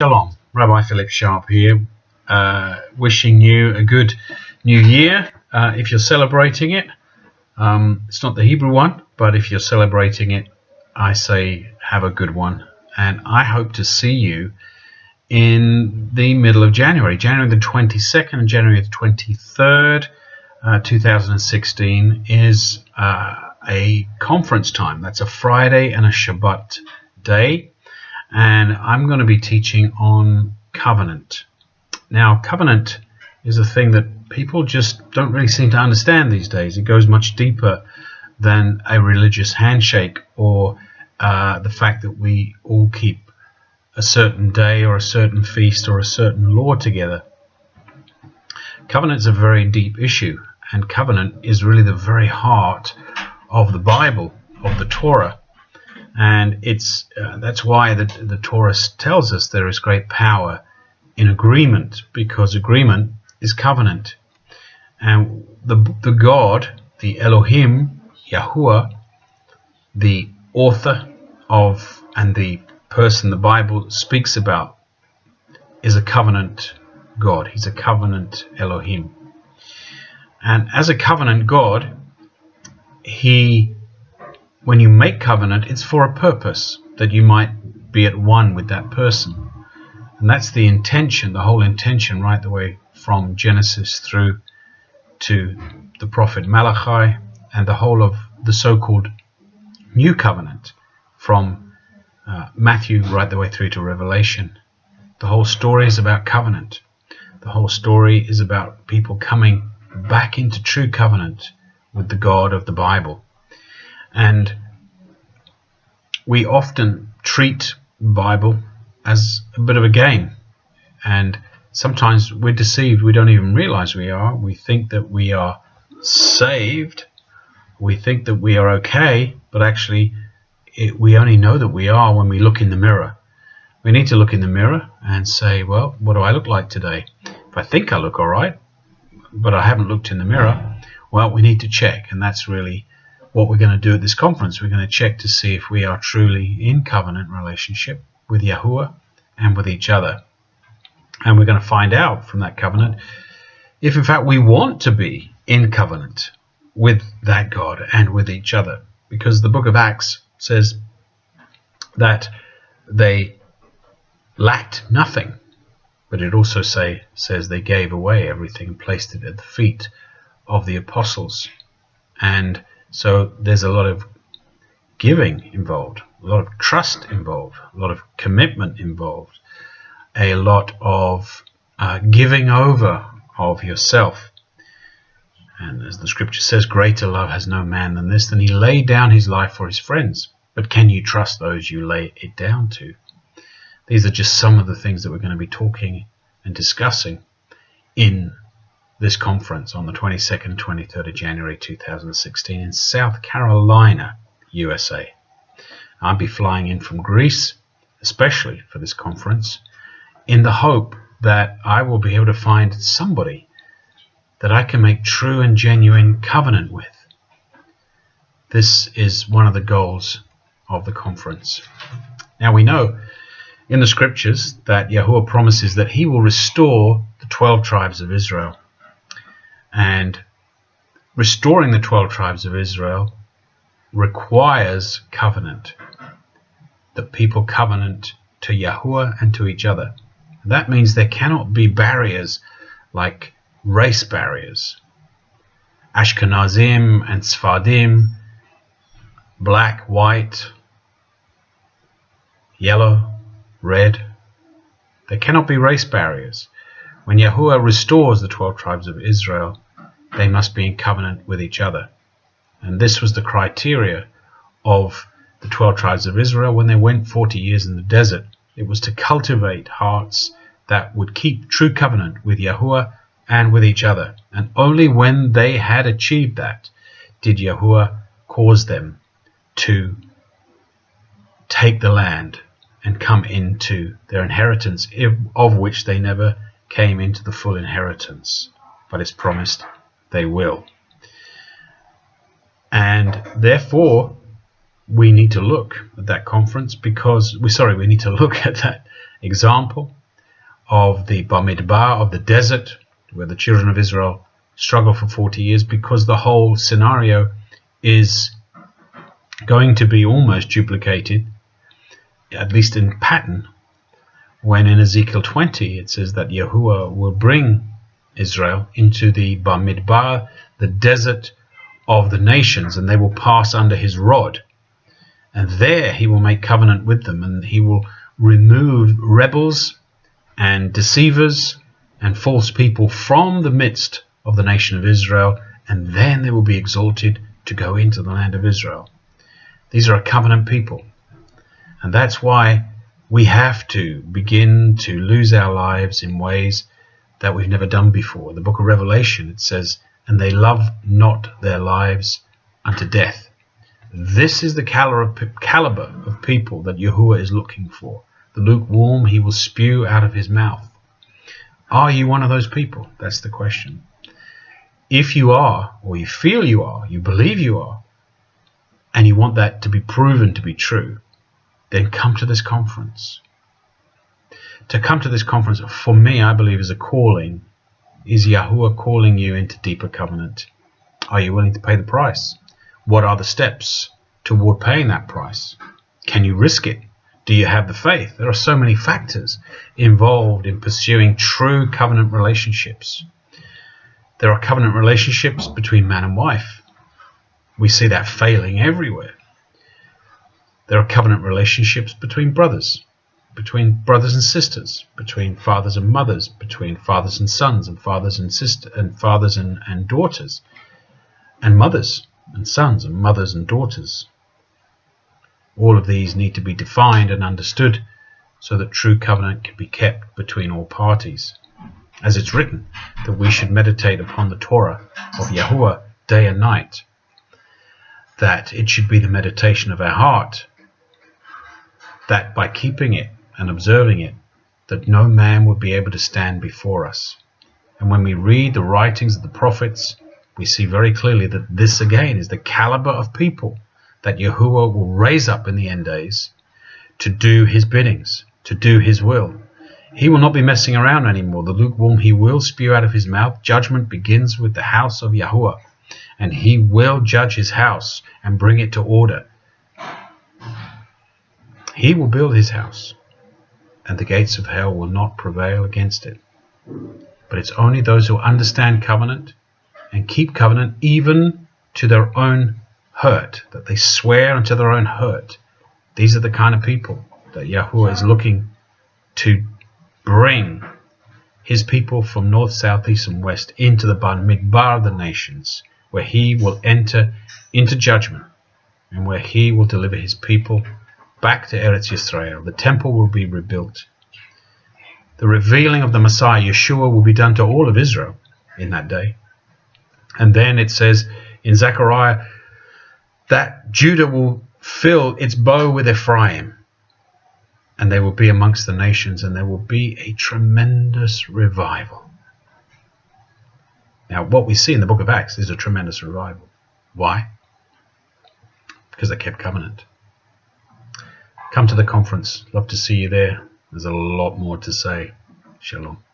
Shalom, Rabbi Philip Sharp here, wishing you a good new year. If you're celebrating it, it's not the Hebrew one, but if you're celebrating it, I say have a good one. And I hope to see you in the middle of January, January the 22nd and January the 23rd, 2016 is a conference time. That's a Friday and a Shabbat day. And I'm going to be teaching on covenant. Now, covenant is a thing that people just don't really seem to understand these days. It goes much deeper than a religious handshake or the fact that we all keep a certain day or a certain feast or a certain law together. Covenant is a very deep issue, and covenant is really the very heart of the Bible, of the Torah. And it's that's why the Torah tells us there is great power in agreement, because agreement is covenant. And the God, the Elohim, Yahweh, the author of and the person the Bible speaks about, is a covenant God. He's a covenant Elohim. And as a covenant God, when you make covenant, it's for a purpose, that you might be at one with that person. And that's the intention, the whole intention, right the way from Genesis through to the prophet Malachi, and the whole of the so-called New Covenant from Matthew right the way through to Revelation. The whole story is about covenant. The whole story is about people coming back into true covenant with the God of the Bible. And we often treat the Bible as a bit of a game, and sometimes we're deceived. We don't even realize we are. We think that we are saved. We think that we are okay, but actually we only know that we are when we look in the mirror. We need to look in the mirror and say, well, what do I look like today? If I think I look all right, but I haven't looked in the mirror, well, we need to check. And that's really what we're going to do at this conference. We're going to check to see if we are truly in covenant relationship with Yahweh and with each other. And we're going to find out from that covenant if in fact we want to be in covenant with that God and with each other. Because the book of Acts says that they lacked nothing, but it also says they gave away everything and placed it at the feet of the apostles. And so there's a lot of giving involved, a lot of trust involved, a lot of commitment involved, a lot of giving over of yourself. And as the scripture says, greater love has no man than this, than he laid down his life for his friends. But can you trust those you lay it down to? These are just some of the things that we're going to be talking and discussing in this conference on the 22nd, 23rd of January 2016 in South Carolina, USA. I'll be flying in from Greece, especially for this conference, in the hope that I will be able to find somebody that I can make true and genuine covenant with. This is one of the goals of the conference. Now we know in the scriptures that Yahuwah promises that he will restore the 12 tribes of Israel. And restoring the 12 tribes of Israel requires covenant, that people covenant to Yahuwah and to each other. That means there cannot be barriers like race barriers. Ashkenazim and Sfardim, black, white, yellow, red. There cannot be race barriers. When Yahuwah restores the 12 tribes of Israel, they must be in covenant with each other. And this was the criteria of the 12 tribes of Israel when they went 40 years in the desert. It was to cultivate hearts that would keep true covenant with Yahuwah and with each other. And only when they had achieved that did Yahuwah cause them to take the land and come into their inheritance, of which they never came into the full inheritance, but it's promised they will. And therefore we need to look at that conference, because we need to look at example of the Bamidbar, of the desert, where the children of Israel struggle for 40 years, because the whole scenario is going to be almost duplicated, at least in pattern, when in Ezekiel 20 it says that Yahuwah will bring Israel into the Bamidbar, the desert of the nations, and they will pass under his rod. And there he will make covenant with them, and he will remove rebels and deceivers and false people from the midst of the nation of Israel, and then they will be exalted to go into the land of Israel. These are a covenant people, and that's why we have to begin to lose our lives in ways that we've never done before. The book of Revelation, it says, and they love not their lives unto death. This is the caliber of people that Yahuwah is looking for. The lukewarm he will spew out of his mouth. Are you one of those people? That's the question. If you are, or you feel you are, you believe you are, and you want that to be proven to be true, then come to this conference. To come to this conference, for me, I believe, is a calling. Is Yahuwah calling you into deeper covenant? Are you willing to pay the price? What are the steps toward paying that price? Can you risk it? Do you have the faith? There are so many factors involved in pursuing true covenant relationships. There are covenant relationships between man and wife. We see that failing everywhere. There are covenant relationships between brothers and sisters, between fathers and mothers, between fathers and sons, and fathers and sisters, and fathers and daughters, and mothers and sons, and mothers and daughters. All of these need to be defined and understood so that true covenant can be kept between all parties. As it's written, that we should meditate upon the Torah of Yahuwah day and night, that it should be the meditation of our heart, that by keeping it and observing it, that no man would be able to stand before us. And when we read the writings of the prophets, we see very clearly that this again is the caliber of people that Yahuwah will raise up in the end days to do his biddings, to do his will. He will not be messing around anymore. The lukewarm he will spew out of his mouth. Judgment begins with the house of Yahuwah, and he will judge his house and bring it to order. He will build his house, and the gates of hell will not prevail against it. But it's only those who understand covenant and keep covenant even to their own hurt, that they swear unto their own hurt. These are the kind of people that Yahuwah is looking to bring his people from north, south, east, and west into the Bamidbar of the nations, where he will enter into judgment and where he will deliver his people back to Eretz Yisrael. The temple will be rebuilt. The revealing of the Messiah, Yahshuah, will be done to all of Israel in that day. And then it says in Zechariah that Judah will fill its bow with Ephraim, and they will be amongst the nations, and there will be a tremendous revival. Now, what we see in the book of Acts is a tremendous revival. Why? Because they kept covenant. Come to the conference. Love to see you there. There's a lot more to say. Shalom.